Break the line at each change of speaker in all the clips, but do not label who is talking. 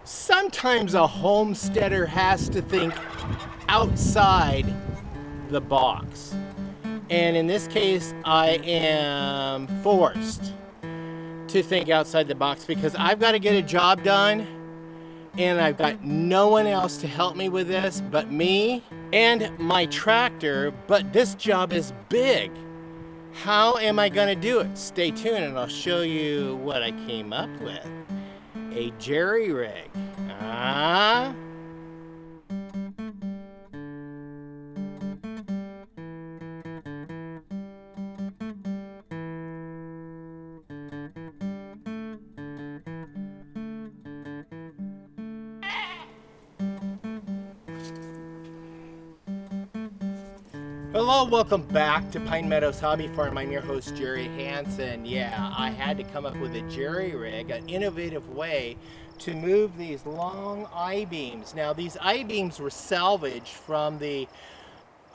Sometimes a homesteader has to think outside the box. And in this case, I am forced to think outside the box because I've got to get a job done and I've got no one else to help me with this but me and my tractor, but this job is big. How am I gonna do it? Stay tuned and I'll show you what I came up with. A jerry rig. Ah. Hello, welcome back to Pine Meadows Hobby Farm. I'm your host, Jerry Hansen. Yeah, I had to come up with a jerry rig, an innovative way to move these long I-beams. Now, these I-beams were salvaged from the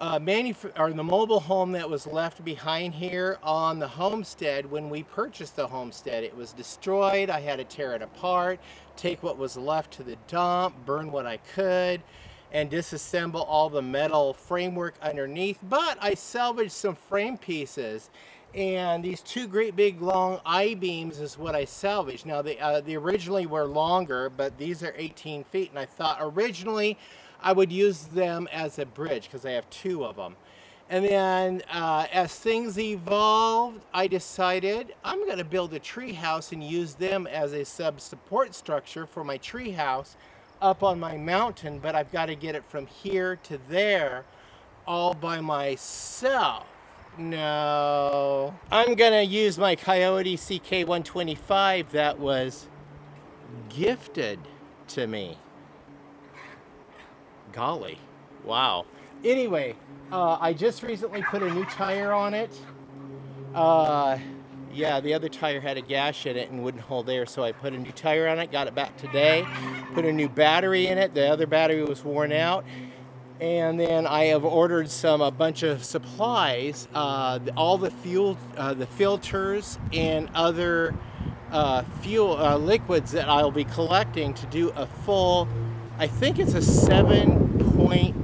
the mobile home that was left behind here on the homestead. When we purchased the homestead, it was destroyed. I had to tear it apart, take what was left to the dump, burn what I could, and disassemble all the metal framework underneath. But I salvaged some frame pieces, and these two great big long I-beams is what I salvaged. Now they originally were longer, but these are 18 feet, and I thought originally I would use them as a bridge because I have two of them. And then as things evolved, I decided I'm going to build a tree house and use them as a sub-support structure for my tree house up on my mountain, but I've got to get it from here to there all by myself. No. I'm going to use my Coyote CK125 that was gifted to me. Golly. Wow. Anyway, I just recently put a new tire on it. Yeah, the other tire had a gash in it and wouldn't hold air, so I put a new tire on it, got it back today, put a new battery in it. The other battery was worn out. And then I have ordered a bunch of supplies, all the fuel, the filters and other fuel liquids that I'll be collecting to do a full, I think it's a 7-point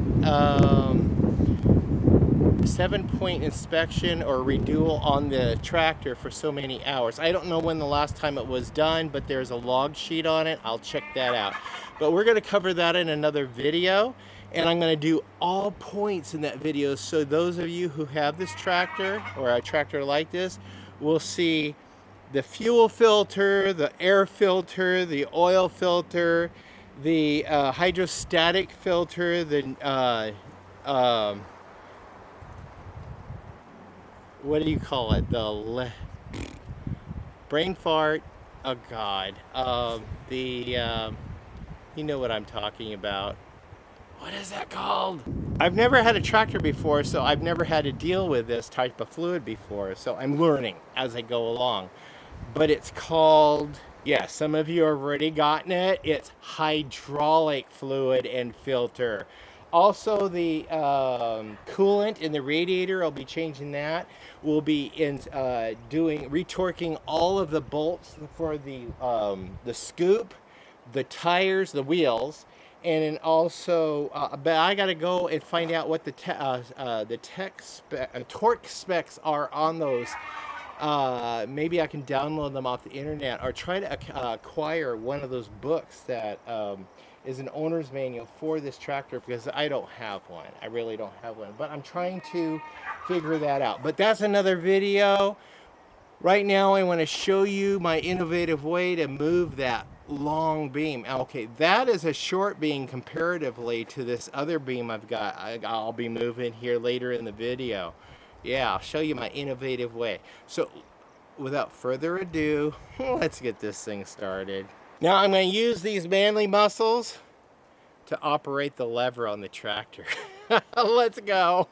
inspection or redual on the tractor for so many hours. I don't know when the last time it was done, but there's a log sheet on it. I'll check that out. But we're going to cover that in another video, and I'm going to do all points in that video, so those of you who have this tractor or a tractor like this will see the fuel filter, the air filter, the oil filter, the hydrostatic filter, the what do you call it? The brain fart. Oh God. You know what I'm talking about. What is that called? I've never had a tractor before, so I've never had to deal with this type of fluid before. So I'm learning as I go along. But it's called, yeah, some of you have already gotten it. It's hydraulic fluid and filter. Also, the coolant in the radiator, I'll be changing that. We'll be retorquing all of the bolts for the scoop, the tires, the wheels, and then also, but I got to go and find out what the torque specs are on those. Maybe I can download them off the internet or try to acquire one of those books that is an owner's manual for this tractor, because I don't have one. I really don't have one, but I'm trying to figure that out. But that's another video. Right now I want to show you my innovative way to move that long beam. Okay, that is a short beam comparatively to this other beam I've got. I'll be moving here later in the video. Yeah, I'll show you my innovative way. So without further ado, let's get this thing started. Now I'm going to use these manly muscles to operate the lever on the tractor. Let's go.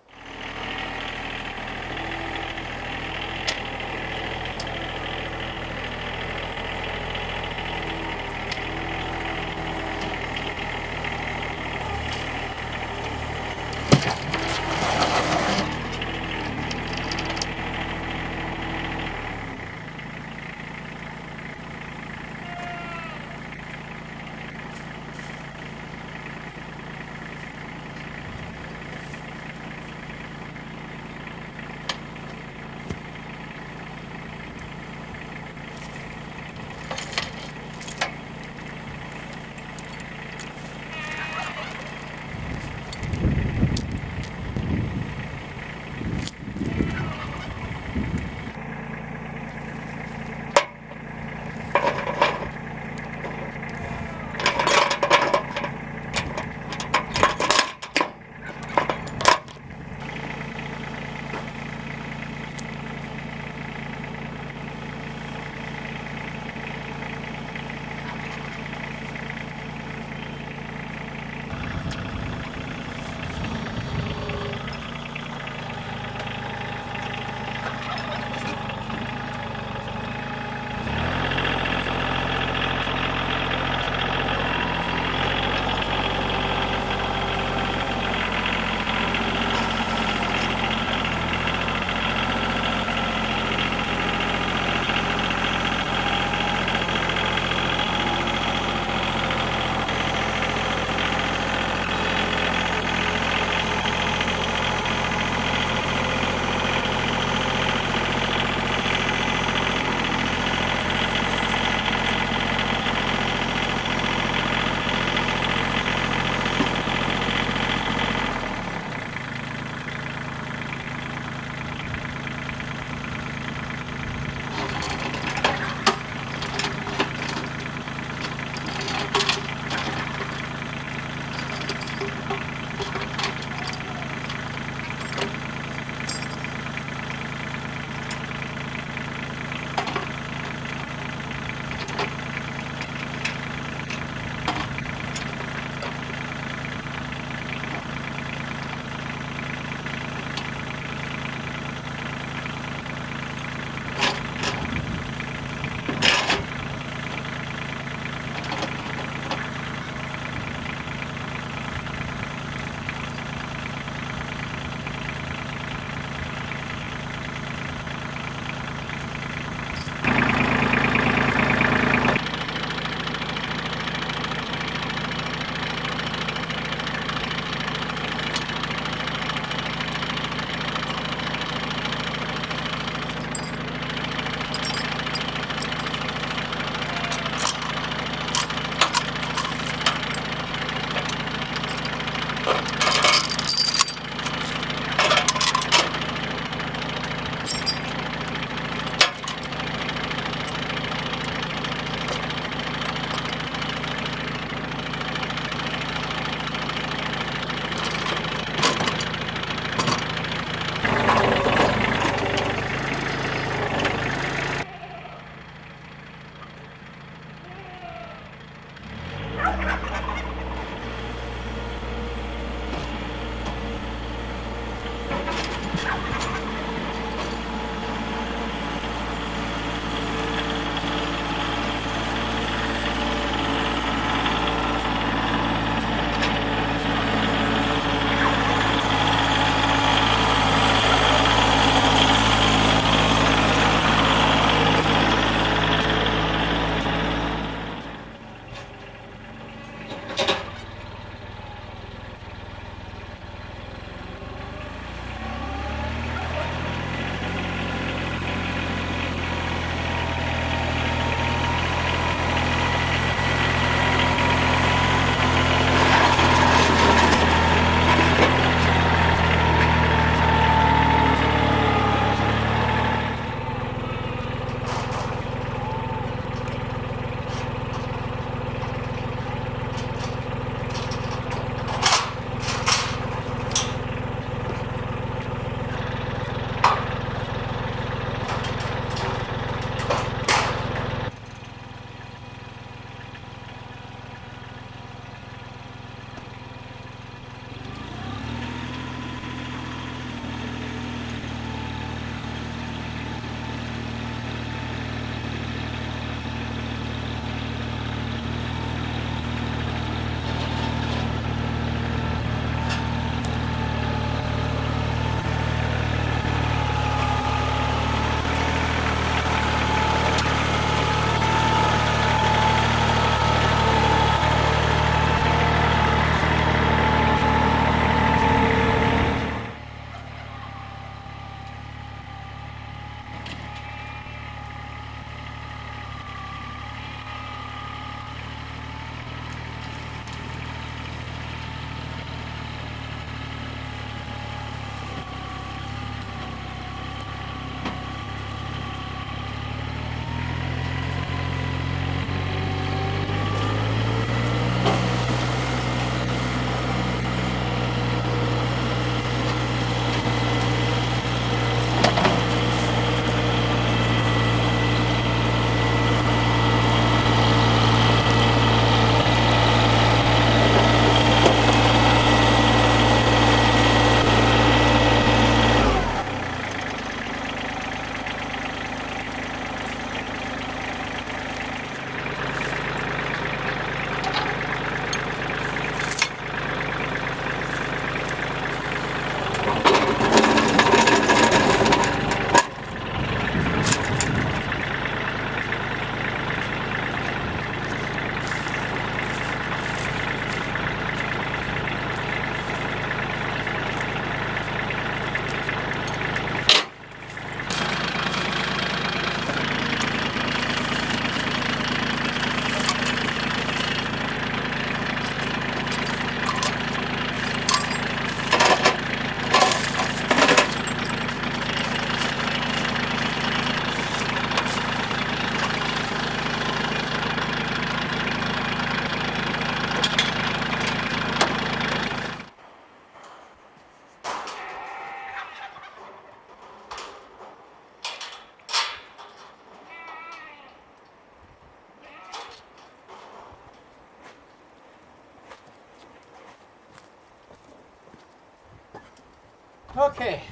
Okay,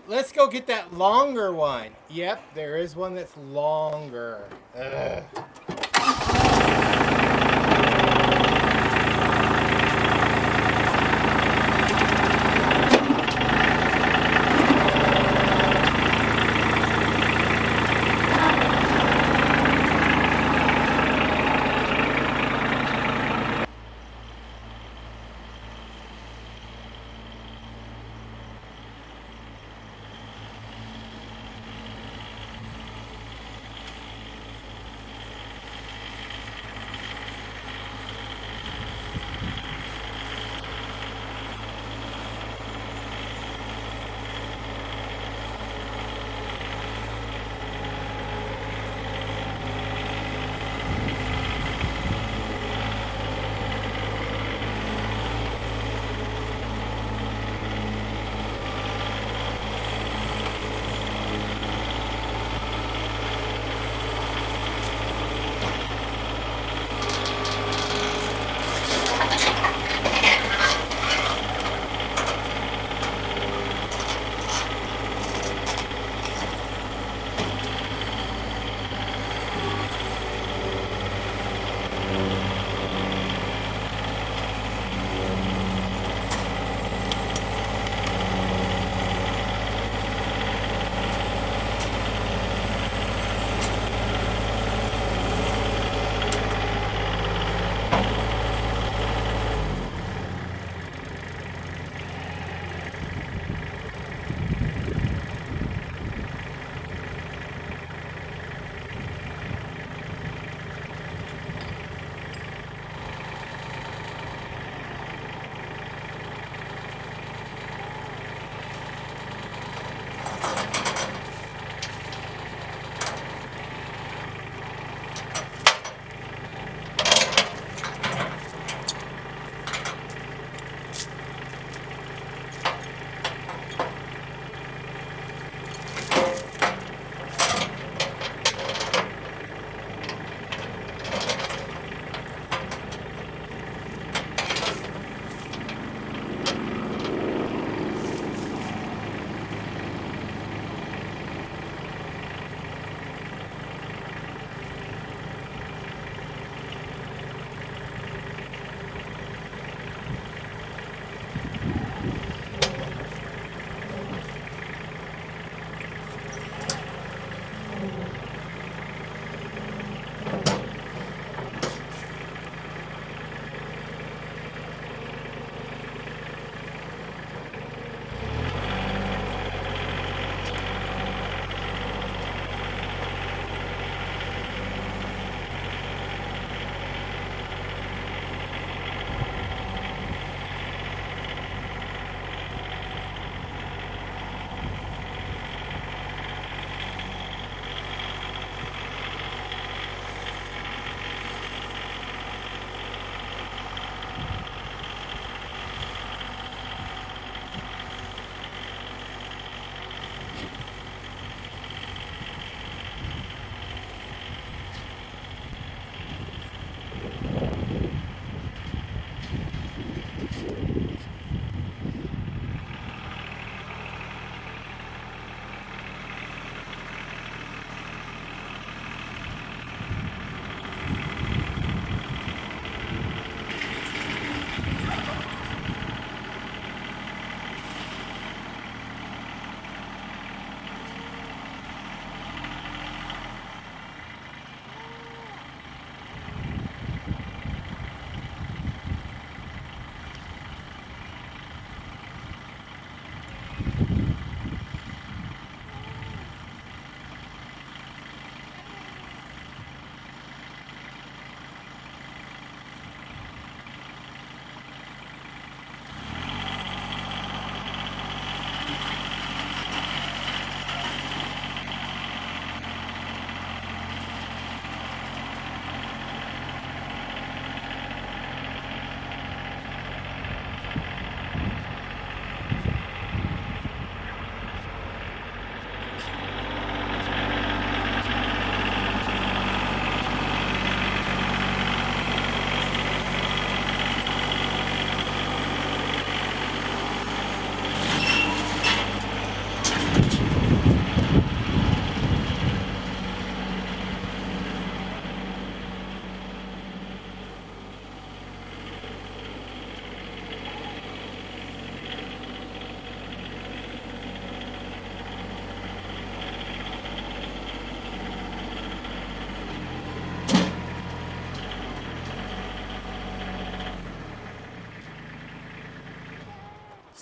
let's go get that longer one. Yep, there is one that's longer. Ugh.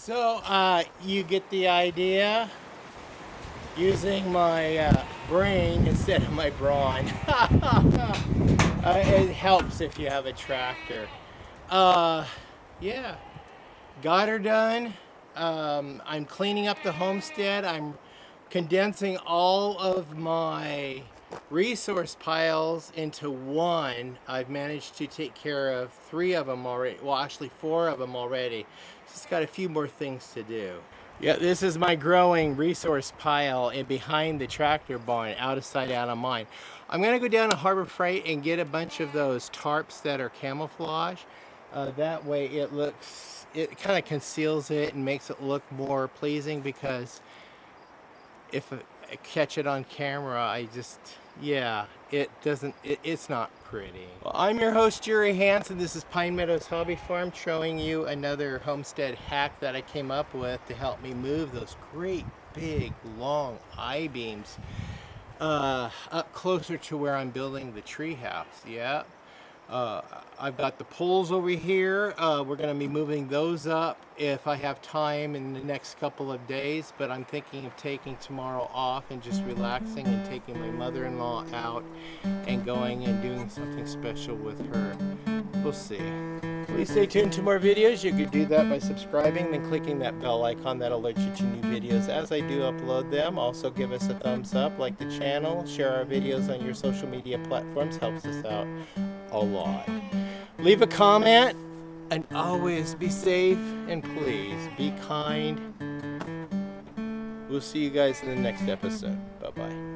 So you get the idea? Using my brain instead of my brawn. It helps if you have a tractor. Yeah, got her done. I'm cleaning up the homestead. I'm condensing all of my resource piles into one. I've managed to take care of 3 of them already. Well, actually 4 of them already. Just got a few more things to do. Yeah, this is my growing resource pile and behind the tractor barn, out of sight, out of mind. I'm gonna go down to Harbor Freight and get a bunch of those tarps that are camouflage. That way it kind of conceals it and makes it look more pleasing, because if I catch it on camera, it's not pretty. Well, I'm your host, Jerry Hansen. This is Pine Meadows Hobby Farm, showing you another homestead hack that I came up with to help me move those great big long I-beams up closer to where I'm building the tree house. Yeah. I've got the poles over here. We're going to be moving those up if I have time in the next couple of days, but I'm thinking of taking tomorrow off and just relaxing and taking my mother-in-law out and going and doing something special with her. We'll see. Please stay tuned to more videos. You can do that by subscribing and clicking that bell icon that alerts you to new videos as I do upload them. Also give us a thumbs up, like the channel, share our videos on your social media platforms, helps us out a lot. Leave a comment, and always be safe, and please be kind. We'll see you guys in the next episode. Bye-bye.